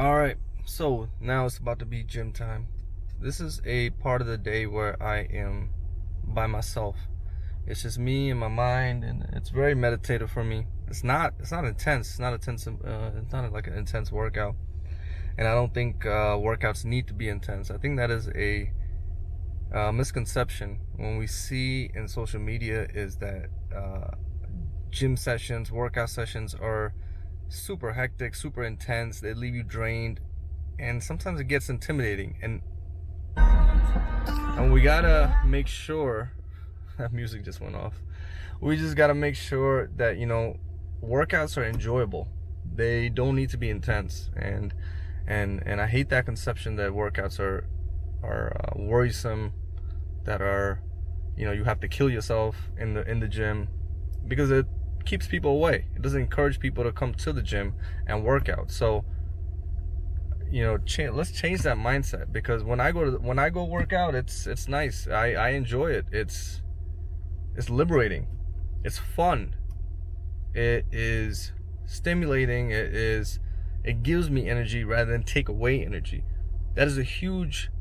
All right, so now it's about to be gym time. This is a part of the day where I am by myself. It's just me and my mind, and it's very meditative for me. It's not intense. It's not intensive. It's not like an intense workout, and I don't think workouts need to be intense. I think that is a misconception when we see in social media is that gym sessions, workout sessions are super hectic, super intense. They leave you drained, and sometimes it gets intimidating. And we gotta make sure that music just went off. We just gotta make sure that workouts are enjoyable. They don't need to be intense, and I hate that conception that workouts are worrisome, that are you have to kill yourself in the gym, because it keeps people away. It doesn't encourage people to come to the gym and work out. So let's change that mindset, because when I go work out, it's nice. I enjoy it. It's liberating. It's fun. It is stimulating. It gives me energy rather than take away energy. That is a huge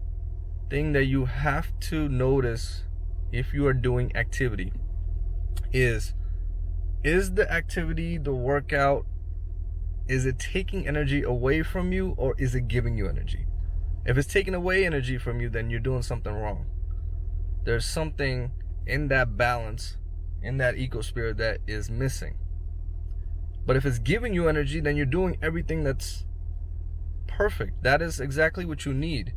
thing that you have to notice if you are doing activity. Is the activity, the workout, is it taking energy away from you, or is it giving you energy? If it's taking away energy from you, then you're doing something wrong. There's something in that balance, in that ecosphere, that is missing. But if it's giving you energy, then you're doing everything that's perfect. That is exactly what you need.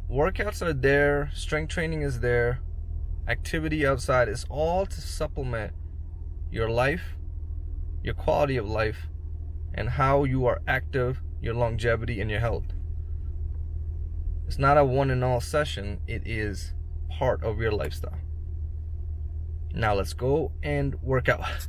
Workouts are there, strength training is there, activity outside is all to supplement your life, your quality of life, and how you are active, your longevity, and your health. It's not a one and all session. It is part of your lifestyle. Now let's go and work out.